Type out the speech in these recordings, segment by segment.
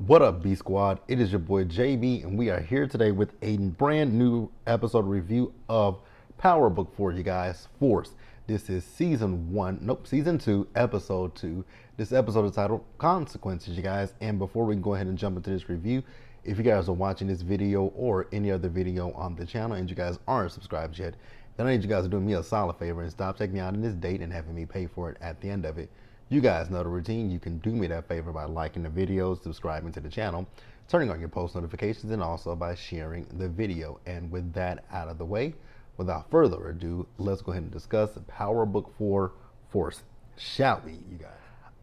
What up, B Squad? It is your boy JB, and we are here today with a brand new episode review of Power Book for you guys. Force. This is season 2, episode 2. This episode is titled Consequences, you guys. And before we can go ahead and jump into this review, if you guys are watching this video or any other video on the channel and you guys aren't subscribed yet, then I need you guys to do me a solid favor and stop taking me out on this date and having me pay for it at the end of it. You guys know the routine. You can do me that favor by liking the videos, subscribing to the channel, turning on your post notifications, and also by sharing the video. And with that out of the way, without further ado, let's go ahead and discuss Power Book 4 Force, shall we, you guys?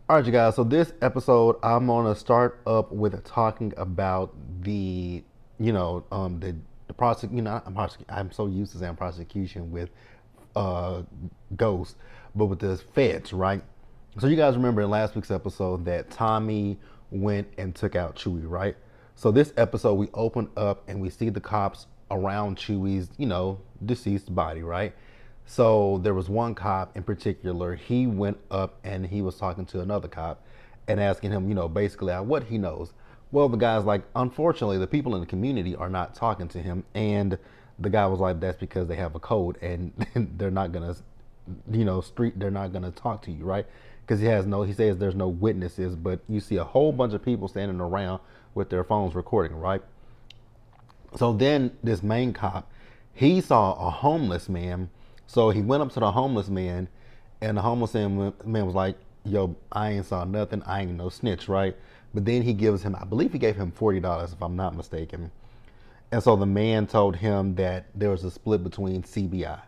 All right, you guys. So this episode, I'm gonna start up with talking about the I'm so used to saying prosecution with Ghost, but with the feds, right? So you guys remember in last week's episode that Tommy went and took out Chewie, right? So this episode we open up and we see the cops around Chewie's, deceased body, right? So there was one cop in particular, he went up and he was talking to another cop and asking him, basically what he knows. Well, the guy's like, unfortunately, the people in the community are not talking to him. And the guy was like, that's because they have a code and they're not gonna, they're not gonna talk to you, right? Because he says there's no witnesses, but you see a whole bunch of people standing around with their phones recording, right? So then this main cop, he saw a homeless man. So he went up to the homeless man, and the homeless man was like, yo, I ain't saw nothing. I ain't no snitch, right? But then he gives him, I believe he gave him $40 if I'm not mistaken. And so the man told him that there was a split between CBI.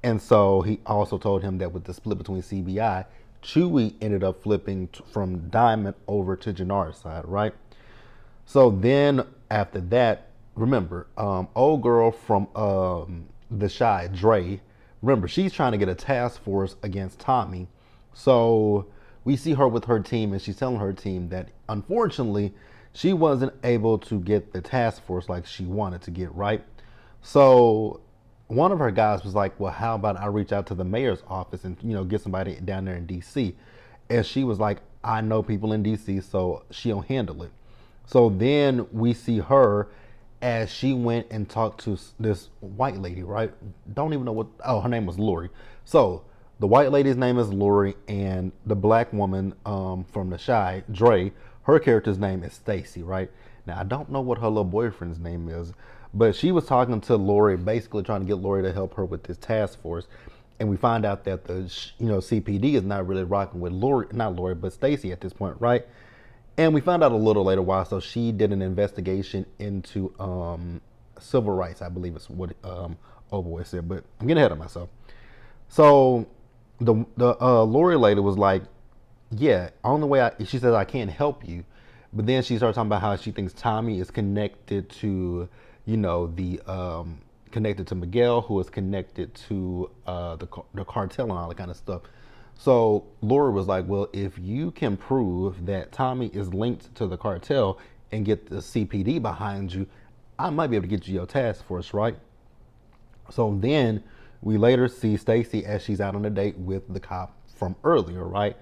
And so he also told him that with the split between CBI, Chewie ended up flipping from Diamond over to Jannard's side, right? So then after that, remember, old girl from the Shy, Dre, remember, she's trying to get a task force against Tommy. So we see her with her team, and she's telling her team that unfortunately she wasn't able to get the task force like she wanted to get, right? So one of her guys was like, well, how about I reach out to the mayor's office and, get somebody down there in DC? And she was like, I know people in DC, so she'll handle it. So then we see her as she went and talked to this white lady, right? Don't even know her name was Lori. So the white lady's name is Lori, and the black woman from the Shy, Dre, her character's name is Stacy, right? Now, I don't know what her little boyfriend's name is, but she was talking to Lori, basically trying to get Lori to help her with this task force. And we find out that the CPD is not really rocking with but Stacy at this point, right? And we found out a little later why. So she did an investigation into civil rights, I believe is what old boy said, but I'm getting ahead of myself. So the Lori lady was like, yeah, only way she says I can't help you. But then she started talking about how she thinks Tommy is connected to, connected to Miguel, who is connected to the cartel and all that kind of stuff. So Laura was like, well, if you can prove that Tommy is linked to the cartel and get the CPD behind you, I might be able to get you your task force, right? So then we later see Stacy as she's out on a date with the cop from earlier, right?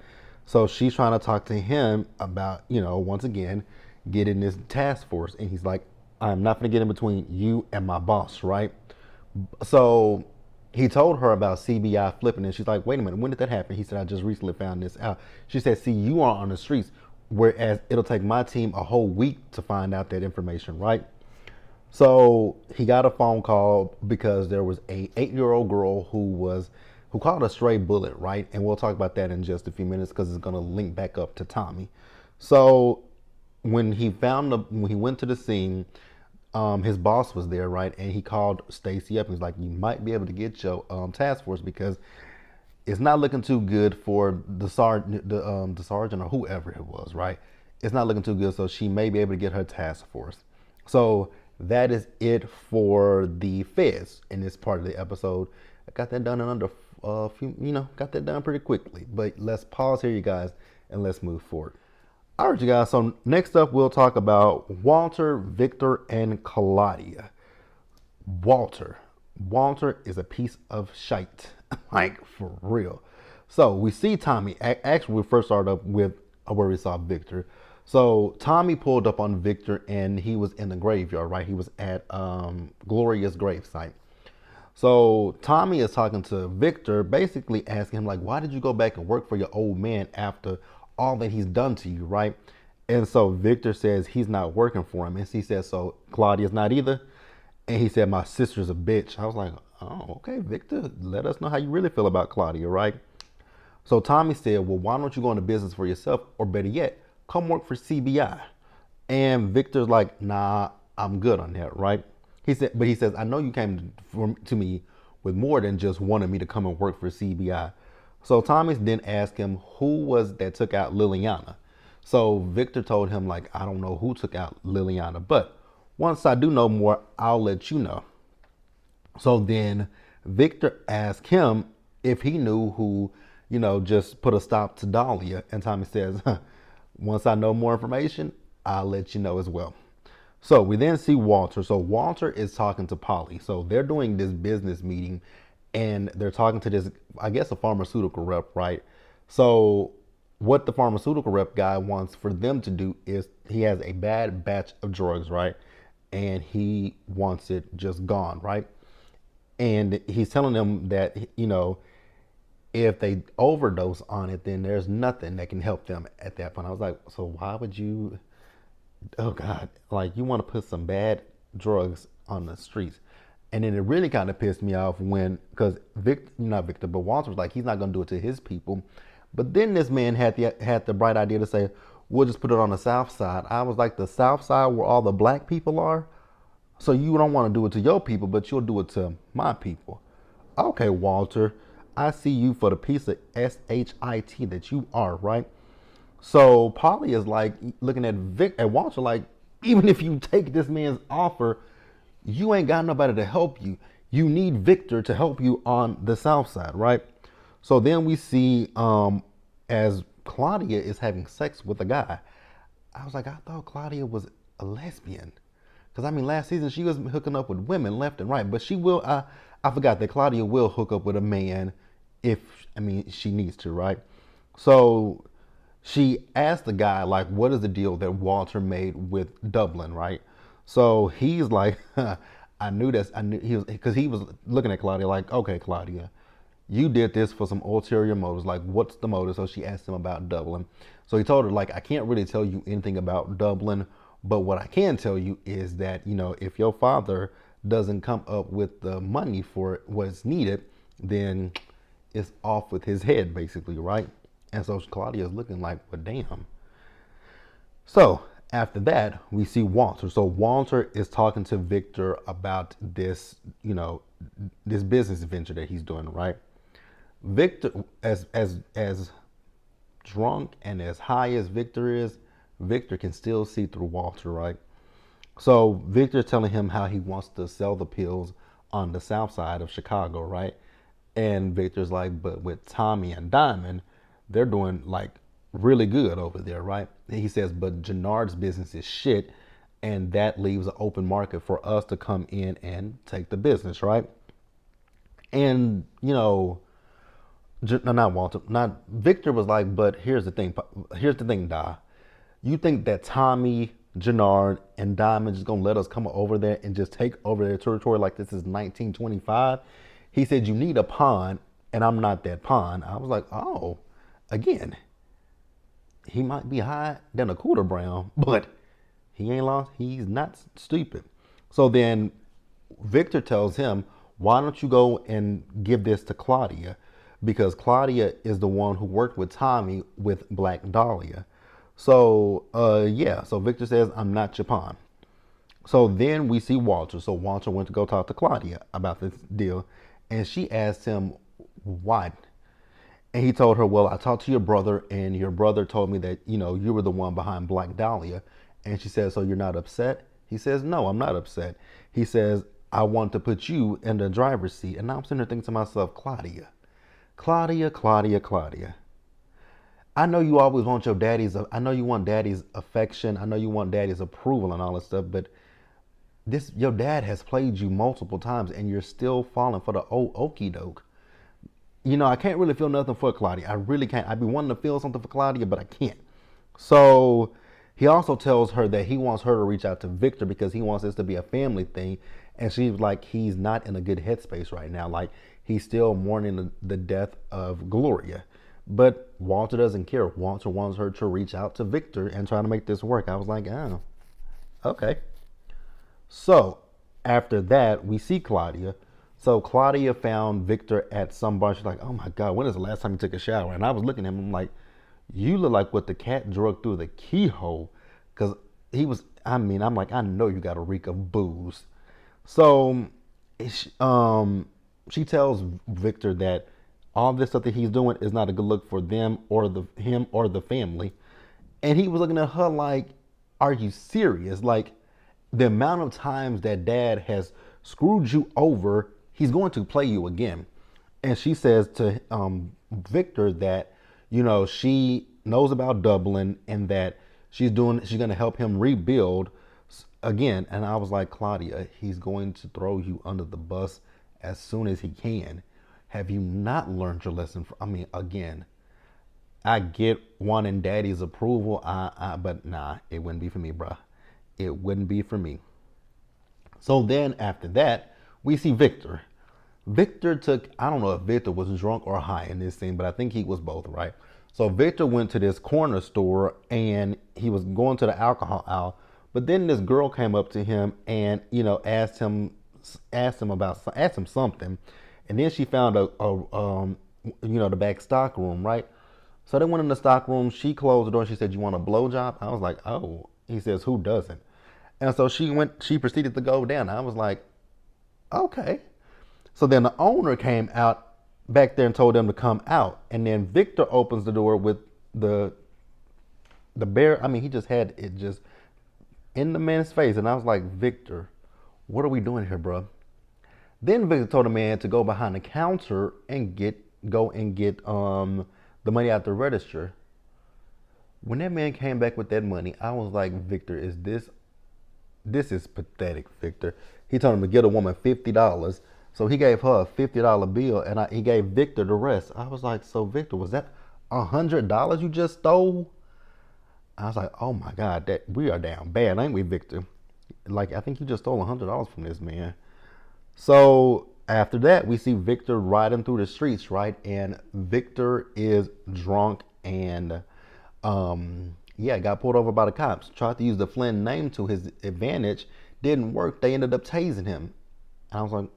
So she's trying to talk to him about, once again, getting this task force. And he's like, I'm not going to get in between you and my boss, right? So he told her about CBI flipping, and she's like, wait a minute, when did that happen? He said, I just recently found this out. She said, see, you are on the streets, whereas it'll take my team a whole week to find out that information, right? So he got a phone call because there was a 8-year-old girl who called a stray bullet, right? And we'll talk about that in just a few minutes because it's going to link back up to Tommy. So when he went to the scene, his boss was there, right? And he called Stacy up and was like, you might be able to get your task force because it's not looking too good for the sergeant or whoever it was, right? It's not looking too good, so she may be able to get her task force. So that is it for the feds in this part of the episode. I got that done in under a few, got that done pretty quickly. But let's pause here, you guys, and let's move forward. All right, you guys. So next up, we'll talk about Walter, Victor, and Claudia. Walter is a piece of shite, like for real. So we see Tommy. Actually, we first started up with where we saw Victor. So Tommy pulled up on Victor and he was in the graveyard, right? He was at Gloria's gravesite. So Tommy is talking to Victor, basically asking him, like, why did you go back and work for your old man after all that he's done to you, right? And so Victor says he's not working for him. And he says, so Claudia's not either? And he said, my sister's a bitch. I was like, oh, okay, Victor, let us know how you really feel about Claudia, right? So Tommy said, well, why don't you go into business for yourself? Or better yet, come work for CBI. And Victor's like, nah, I'm good on that, right? He says, I know you came to me with more than just wanting me to come and work for CBI. So Thomas then asked him who was that took out Liliana. So Victor told him, like, I don't know who took out Liliana, but once I do know more, I'll let you know. So then Victor asked him if he knew who, just put a stop to Dahlia. And Tommy says, once I know more information, I'll let you know as well. So we then see Walter. So Walter is talking to Polly. So they're doing this business meeting and they're talking to this, I guess, a pharmaceutical rep, right? So what the pharmaceutical rep guy wants for them to do is he has a bad batch of drugs, right? And he wants it just gone, right? And he's telling them that, if they overdose on it, then there's nothing that can help them at that point. I was like, so why would you, oh God, like you want to put some bad drugs on the streets? And then it really kind of pissed me off because not Victor, but Walter was like, he's not going to do it to his people. But then this man had the bright idea to say, we'll just put it on the South Side. I was like, the South Side where all the black people are? So you don't want to do it to your people, but you'll do it to my people. Okay, Walter, I see you for the piece of shit that you are, right? So Polly is like looking at Walter like, even if you take this man's offer, you ain't got nobody to help you. You need Victor to help you on the South Side, right? So then we see as Claudia is having sex with a guy. I was like, I thought Claudia was a lesbian. Because, I mean, last season she was hooking up with women left and right. But she will, I forgot that Claudia will hook up with a man if, she needs to, right? So she asked the guy, like, what is the deal that Walter made with Dublin, right? So he's like, I knew because he was looking at Claudia like, okay, Claudia, you did this for some ulterior motives. Like, what's the motive? So she asked him about Dublin. So he told her, like, I can't really tell you anything about Dublin, but what I can tell you is that, if your father doesn't come up with the money for what's needed, then it's off with his head, basically, right? And so Claudia's looking like, well, damn. So after that, we see Walter. So Walter is talking to Victor about this, this business venture that he's doing, right? Victor, as drunk and as high as Victor is, Victor can still see through Walter, right? So Victor's telling him how he wants to sell the pills on the south side of Chicago, right? And Victor's like, but with Tommy and Diamond, they're doing like really good over there, right? And he says, but Jannard's business is shit, and that leaves an open market for us to come in and take the business, right? And not Walter, not Victor was like, but here's the thing, Da. You think that Tommy, Jannard, and Diamond just gonna let us come over there and just take over their territory like this is 1925? He said, you need a pawn, and I'm not that pawn. I was like, oh, again, he might be high than a quarter brown, but he ain't lost. He's not stupid. So then Victor tells him, why don't you go and give this to Claudia? Because Claudia is the one who worked with Tommy with Black Dahlia. So, so Victor says, I'm not your pawn. So then we see Walter. So Walter went to go talk to Claudia about this deal. And she asked him, what? And he told her, well, I talked to your brother, and your brother told me that, you were the one behind Black Dahlia. And she says, so you're not upset? He says, no, I'm not upset. He says, I want to put you in the driver's seat. And now I'm sitting there thinking to myself, Claudia. I know you always want I know you want daddy's affection. I know you want daddy's approval and all this stuff, but your dad has played you multiple times and you're still falling for the old okie doke. I can't really feel nothing for Claudia. I really can't. I'd be wanting to feel something for Claudia, but I can't. So He also tells her that he wants her to reach out to Victor because he wants this to be a family thing. And she's like, he's not in a good headspace right now. Like, he's still mourning the death of Gloria. But Walter doesn't care. Walter wants her to reach out to Victor and try to make this work. I was like, oh, okay. So after that, we see Claudia. So Claudia found Victor at some bar. She's like, oh my God, when is the last time you took a shower? And I was looking at him, I'm like, you look like what the cat drug through the keyhole. Because he was, I'm like, I know you got a reek of booze. So she tells Victor that all this stuff that he's doing is not a good look for them or him or the family. And he was looking at her like, are you serious? Like, the amount of times that dad has screwed you over, he's going to play you again. And she says to Victor that, she knows about Dublin and that she's going to help him rebuild again. And I was like, Claudia, he's going to throw you under the bus as soon as he can. Have you not learned your lesson? Again, I get wanting daddy's approval, but nah, it wouldn't be for me, bruh. It wouldn't be for me. So then after that, we see Victor. Victor took, I don't know if Victor was drunk or high in this scene, but I think he was both, right? So Victor went to this corner store and he was going to the alcohol aisle, but then this girl came up to him and, asked him something. And then she found the back stock room, right? So they went in the stock room. She closed the door and she said, you want a blowjob? I was like, oh. He says, who doesn't? And so she proceeded to go down. I was like, okay. So then the owner came out back there and told them to come out. And then Victor opens the door with the bear. He just had it just in the man's face. And I was like, Victor, what are we doing here, bro? Then Victor told the man to go behind the counter and get the money out the register. When that man came back with that money, I was like, Victor, this is pathetic, Victor. He told him to get a woman $50. So he gave her a $50 bill and he gave Victor the rest. I was like, so Victor, was that $100 you just stole? I was like, oh my God, that we are down bad, ain't we, Victor? Like, I think you just stole $100 from this man. So after that, we see Victor riding through the streets, right? And Victor is drunk and got pulled over by the cops. Tried to use the Flynn name to his advantage. Didn't work. They ended up tasing him. And I was like,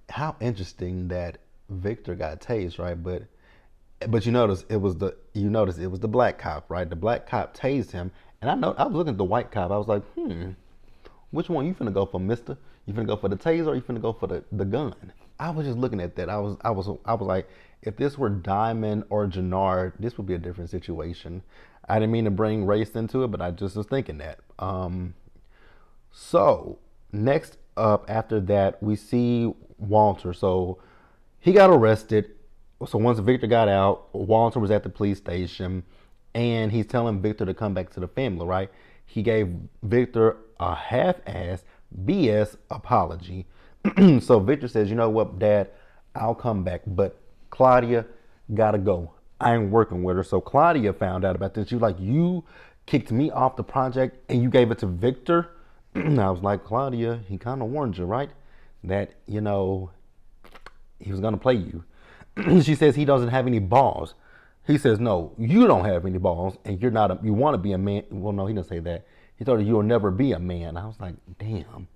how interesting that Victor got tased, right? But you notice it was the black cop, right? The black cop tased him. And I was looking at the white cop. I was like, which one you finna go for, mister? You finna go for the taser or you finna go for the gun? I was just looking at that. I was like, if this were Diamond or Jannard, this would be a different situation. I didn't mean to bring race into it, but I just was thinking that. So next up after that, we see Walter. So he got arrested. So once Victor got out, Walter was at the police station and he's telling Victor to come back to the family, right? He gave Victor a half-ass BS apology. So Victor says, you know what, Dad, I'll come back, but Claudia gotta go. I ain't working with her. So Claudia found out about this. She was like, you kicked me off the project and you gave it to Victor? And I was like, Claudia, he kind of warned you, right? That, he was gonna play you. She says he doesn't have any balls. He says, no, you don't have any balls and you want to be a man. Well, no, he didn't say that. He told her you'll never be a man. I was like, damn.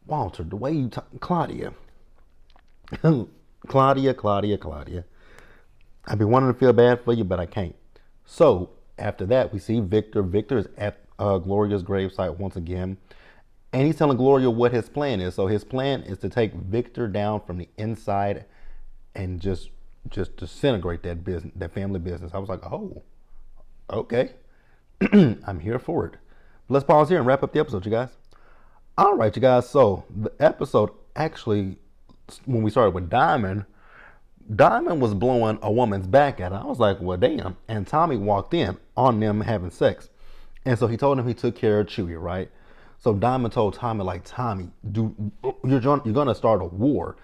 Walter, the way you talk, Claudia. Claudia. I've been wanting to feel bad for you, but I can't. So after that, we see Victor. Victor is at Gloria's gravesite once again. And he's telling Gloria what his plan is. So his plan is to take Victor down from the inside and just disintegrate that family business. I was like, oh, okay. I'm here for it. Let's pause here and wrap up the episode, you guys. All right, you guys. So the episode actually, when we started with Diamond was blowing a woman's back at her. I was like, well, damn. And Tommy walked in on them having sex. And so he told him he took care of Chewie, right? So Diamond told Tommy, like, Tommy, you're going to start a war.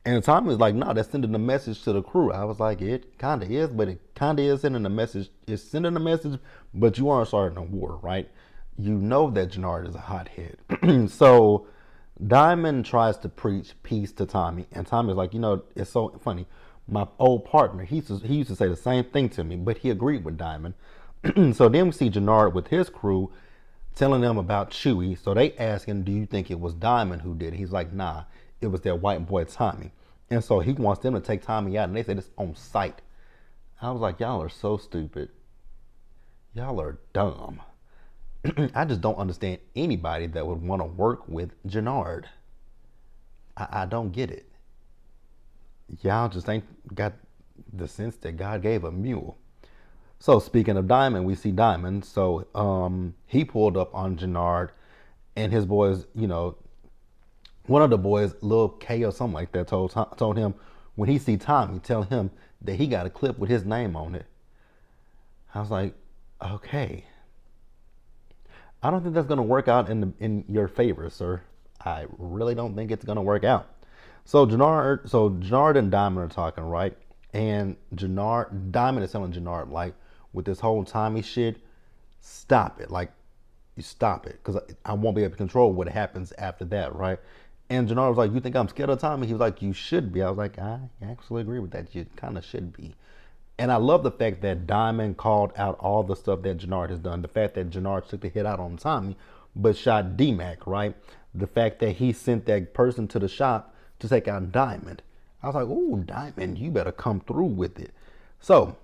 And Tommy was like, no, that's sending a message to the crew. I was like, it kind of is, but it kind of is sending a message. It's sending a message, but you aren't starting a war, right? You know that Jannard is a hothead. So Diamond tries to preach peace to Tommy, and Tommy's like, it's so funny. My old partner, he used to say the same thing to me, but he agreed with Diamond. So then we see Jannard with his crew telling them about Chewie. So they ask him, do you think it was Diamond who did it? He's like, nah, it was that white boy Tommy. And so he wants them to take Tommy out, and they said it's on sight. I was like, y'all are so stupid. Y'all are dumb. I just don't understand anybody that would want to work with Jannard. I don't get it. Y'all just ain't got the sense that God gave a mule. So speaking of Diamond, we see Diamond. So he pulled up on Jannard and his boys, one of the boys, Lil K or something like that, told him when he see Tommy, tell him that he got a clip with his name on it. I was like, okay. I don't think that's gonna work out in your favor, sir. I really don't think it's gonna work out. So Jannard and Diamond are talking, right? And Diamond is telling Jannard, like, with this whole Tommy shit, stop it. Like, you stop it, because I won't be able to control what happens after that, right? And Jannard was like, you think I'm scared of Tommy? He was like, you should be. I was like, I actually agree with that. You kind of should be. And I love the fact that Diamond called out all the stuff that Jannard has done. The fact that Jannard took the hit out on Tommy, but shot D-Mac, right? The fact that he sent that person to the shop to take out Diamond. I was like, ooh, Diamond, you better come through with it. So,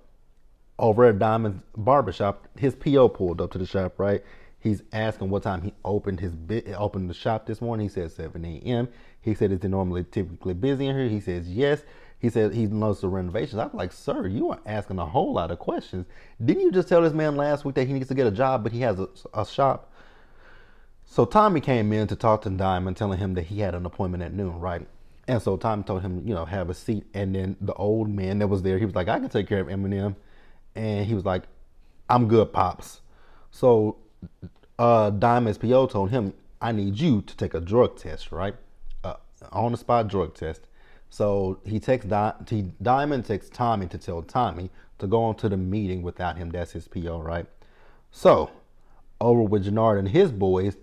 over at Diamond's barbershop, his PO pulled up to the shop, right? He's asking what time he opened the shop this morning. He said 7 a.m. He said, is it normally typically busy in here? He says, yes. He said he knows the renovations. I'm like, sir, you are asking a whole lot of questions. Didn't you just tell this man last week that he needs to get a job, but he has a shop? So Tommy came in to talk to Diamond, telling him that he had an appointment at noon, right? And so Tommy told him, have a seat. And then the old man that was there, he was like, I can take care of Eminem. And he was like, I'm good, Pops. So Diamond's PO told him, I need you to take a drug test, right? On the spot drug test. So Diamond takes Tommy to tell Tommy to go on to the meeting without him. That's his PO, right? So over with Jannard and his boys,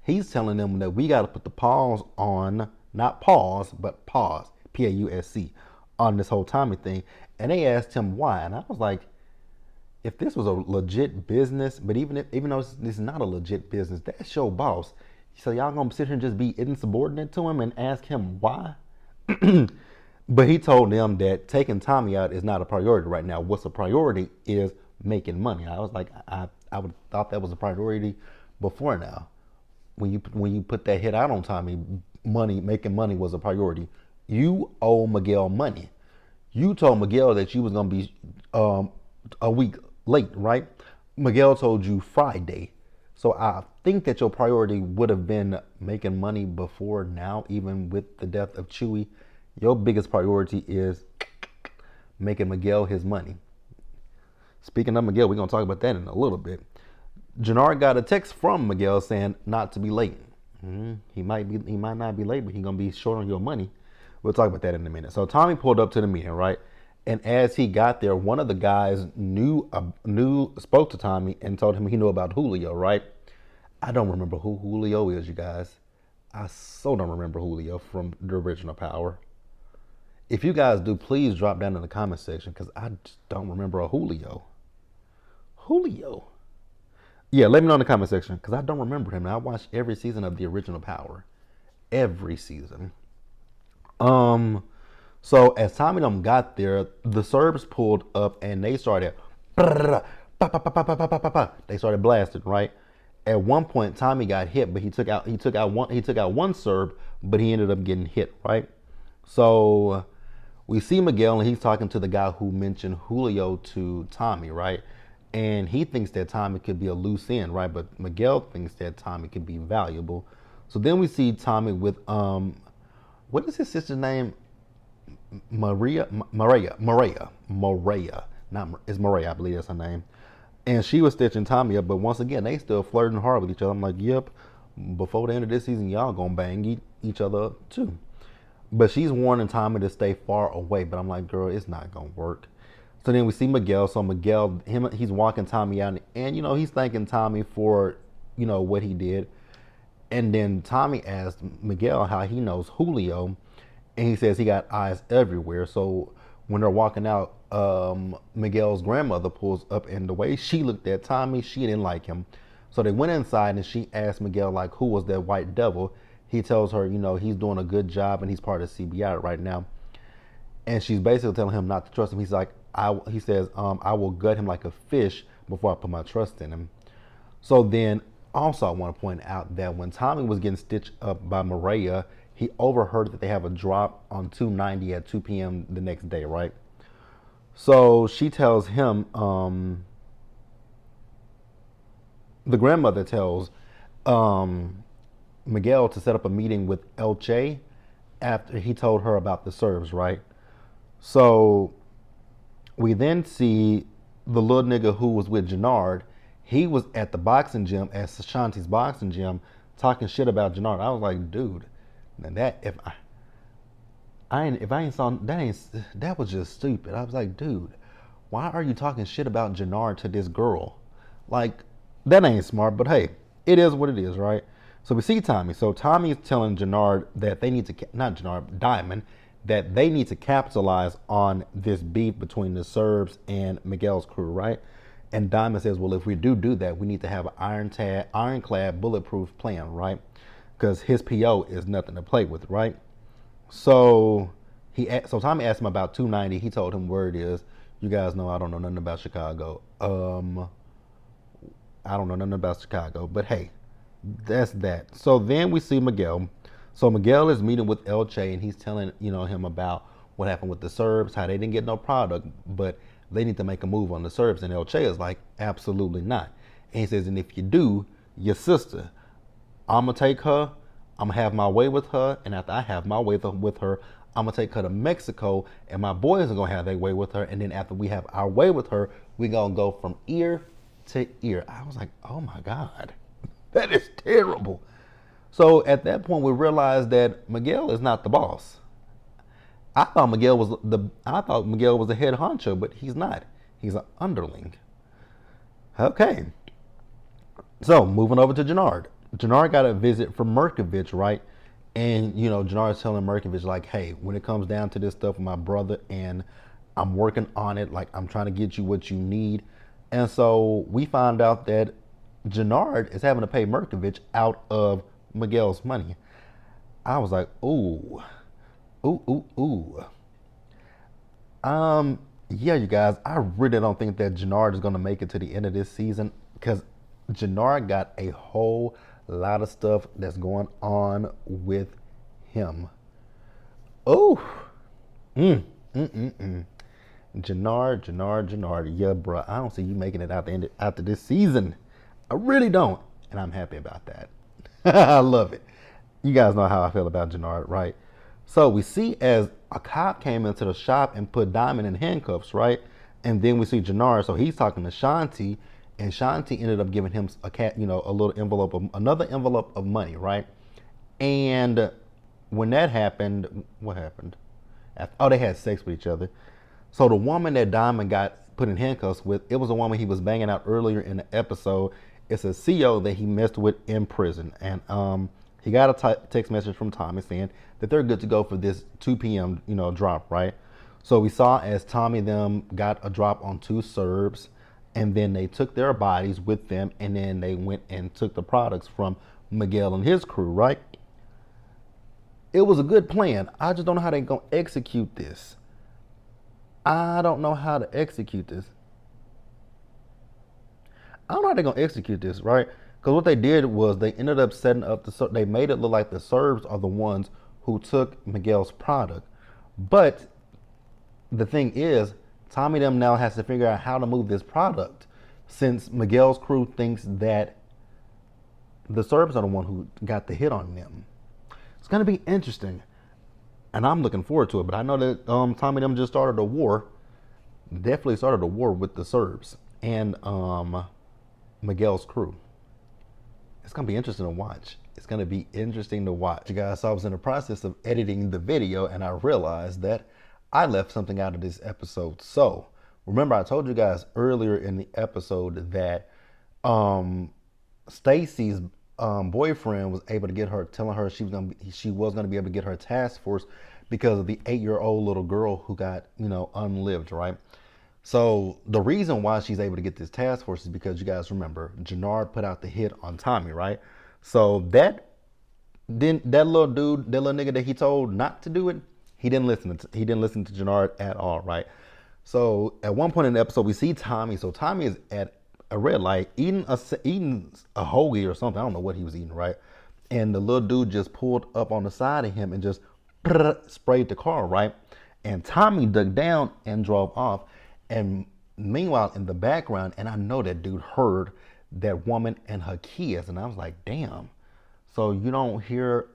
he's telling them that we got to put the pause on, not pause, but pause, P-A-U-S-C, on this whole Tommy thing. And they asked him why. And I was like, if this was a legit business, but even though this is not a legit business, that's your boss. So y'all gonna sit here and just be insubordinate to him and ask him why? But he told them that taking Tommy out is not a priority right now. What's a priority is making money. I was like, I would thought that was a priority before now. When you put that hit out on Tommy, making money was a priority. You owe Miguel money. You told Miguel that you was gonna be a week late, right? Miguel told you Friday. So I think that your priority would have been making money before now, even with the death of Chewie. Your biggest priority is making Miguel his money. Speaking of Miguel, we're going to talk about that in a little bit. Jannard got a text from Miguel saying not to be late. He might not be late, but he's going to be short on your money. We'll talk about that in a minute. So Tommy pulled up to the meeting, right? And as he got there, one of the guys spoke to Tommy and told him he knew about Julio, right? I don't remember who Julio is, you guys. I so don't remember Julio from the original Power. If you guys do, please drop down in the comment section, because I just don't remember a Julio. Julio. Yeah, let me know in the comment section, because I don't remember him. And I watched every season of the original Power. Every season. So as Tommy them got there, the Serbs pulled up and they started they started blasting, right? At one point Tommy got hit, but he took out one Serb, but he ended up getting hit, right? So we see Miguel and he's talking to the guy who mentioned Julio to Tommy, right? And he thinks that Tommy could be a loose end, right? But Miguel thinks that Tommy could be valuable. So then we see Tommy with what is his sister's name? Maria. It's Maria, I believe that's her name. And she was stitching Tommy up, but once again, they still flirting hard with each other. I'm like, yep, before the end of this season, y'all gonna bang each other up too. But she's warning Tommy to stay far away. But I'm like, girl, it's not gonna work. So then we see Miguel. So Miguel, he's walking Tommy out, and he's thanking Tommy for what he did. And then Tommy asked Miguel how he knows Julio, and he says he got eyes everywhere. So when they're walking out, Miguel's grandmother pulls up, and the way she looked at Tommy, she didn't like him. So they went inside, and she asked Miguel, like, who was that white devil? He tells her, he's doing a good job, and he's part of CBI right now. And she's basically telling him not to trust him. He's like, he says, I will gut him like a fish before I put my trust in him. So then, also I want to point out that when Tommy was getting stitched up by Maria, he overheard that they have a drop on 290 at 2 p.m. the next day, right? So she tells him, the grandmother tells Miguel to set up a meeting with Elche after he told her about the Serbs, right? So we then see the little nigga who was with Jannard. He was at the boxing gym, at Shanti's boxing gym, talking shit about Jannard. I was like, dude, that if I ain't saw that was just stupid. I was like, dude, why are you talking shit about Jannard to this girl? Like, that ain't smart. But hey, it is what it is, right? So we see Tommy. So Tommy is telling Jannard that they need to, not Jannard, Diamond, that they need to capitalize on this beef between the Serbs and Miguel's crew, right? And Diamond says, well, if we do that, we need to have an ironclad, bulletproof plan, right? Because his PO is nothing to play with, right? So Tommy asked him about 290. He told him where it is. You guys know I don't know nothing about Chicago. I don't know nothing about Chicago, but hey, that's that. So then we see Miguel. So Miguel is meeting with Elche, and he's telling him about what happened with the Serbs, how they didn't get no product, but they need to make a move on the Serbs. And Elche is like, absolutely not. And he says, and if you do, your sister, I'm gonna take her, I'm gonna have my way with her, and after I have my way with her, I'm gonna take her to Mexico, and my boys are gonna have their way with her, and then after we have our way with her, we gonna go from ear to ear. I was like, oh my God, that is terrible. So at that point, we realized that Miguel is not the boss. I thought Miguel was the head honcho, but he's not. He's an underling. Okay. So moving over to Jannard. Jannard got a visit from Merkovich, right? And Jannard's telling Merkovich, like, hey, when it comes down to this stuff with my brother, and I'm working on it, like, I'm trying to get you what you need. And so we found out that Jannard is having to pay Merkovich out of Miguel's money. I was like, ooh. Yeah, you guys, I really don't think that Jannard is going to make it to the end of this season, because Jannard got a whole lot of stuff that's going on with him. Oh, Jannard. Yeah, bro, I don't see you making it out the end after this season. I really don't, and I'm happy about that. I love it. You guys know how I feel about Jannard, right? So we see as a cop came into the shop and put Diamond in handcuffs, right? And then we see Jannard, so he's talking to Shanti, and Shanti ended up giving him a little envelope, another envelope of money, right? And when that happened, what happened? They had sex with each other. So the woman that Diamond got put in handcuffs with, it was a woman he was banging out earlier in the episode. It's a CO that he messed with in prison, and he got a text message from Tommy saying that they're good to go for this 2 p.m. drop, right? So we saw as Tommy them got a drop on 2 Serbs, and then they took their bodies with them, and then they went and took the products from Miguel and his crew, right? It was a good plan. I just don't know how they're gonna execute this. I don't know how to execute this. I don't know how they're gonna execute this, right? Because what they did was they ended up setting up they made it look like the Serbs are the ones who took Miguel's product. But the thing is, Tommy them now has to figure out how to move this product, since Miguel's crew thinks that the Serbs are the one who got the hit on them. It's gonna be interesting, and I'm looking forward to it. But I know that Tommy them just started a war, definitely started a war with the Serbs and Miguel's crew. it's gonna be interesting to watch. It's gonna be interesting to watch. You guys, so I was in the process of editing the video and I realized that I left something out of this episode. So remember, I told you guys earlier in the episode that Stacy's boyfriend was able to get her, telling her she was gonna be able to get her task force because of the 8-year-old little girl who got, unlived, right? So the reason why she's able to get this task force is because you guys remember Jannard put out the hit on Tommy, right? So that little dude, that little nigga that he told not to do it, he didn't listen to Jannard at all, right? So at one point in the episode, we see Tommy. So Tommy is at a red light eating a hoagie or something. I don't know what he was eating, right? And the little dude just pulled up on the side of him and just sprayed the car, right? And Tommy dug down and drove off. And meanwhile, in the background, and I know that dude heard that woman and her kids, and I was like, damn. So you don't hear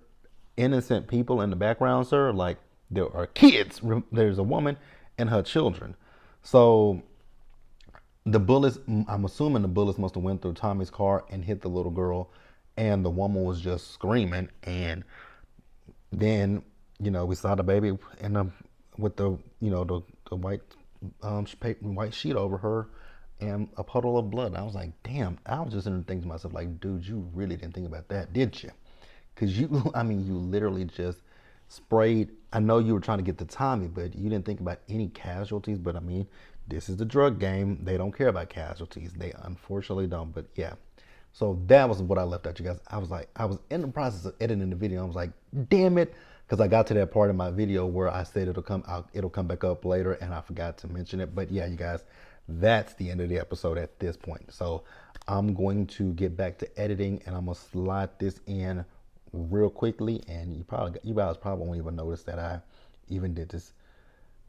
innocent people in the background, sir? Like, there are kids. There's a woman and her children. So the bullets, I'm assuming the bullets must have went through Tommy's car and hit the little girl, and the woman was just screaming. And then, we saw the baby with the white white sheet over her and a puddle of blood. And I was like, damn. I was just thinking to myself, like, dude, you really didn't think about that, did you? Because you literally just sprayed. I know you were trying to get to Tommy, but you didn't think about any casualties. But this is the drug game. They don't care about casualties. They unfortunately don't. But yeah. So that was what I left out, you guys. I was in the process of editing the video. I was like, damn it. Because I got to that part of my video where I said it'll come back up later, and I forgot to mention it. But yeah, you guys, that's the end of the episode at this point. So I'm going to get back to editing, and I'm gonna slide this in real quickly. And you guys probably won't even notice that I even did this.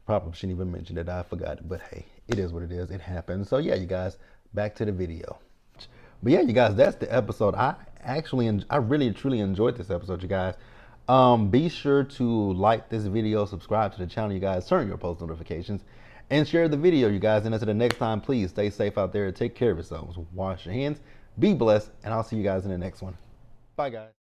Probably shouldn't even mention that I forgot it, but hey, it is what it is. It happens. So yeah, you guys, back to the video. But yeah, you guys, that's the episode. I really truly enjoyed this episode, you guys. Be sure to like this video, subscribe to the channel, you guys, turn your post notifications, and share the video, you guys. And until the next time, please stay safe out there. Take care of yourselves. Wash your hands. Be blessed. And I'll see you guys in the next one. Bye, guys.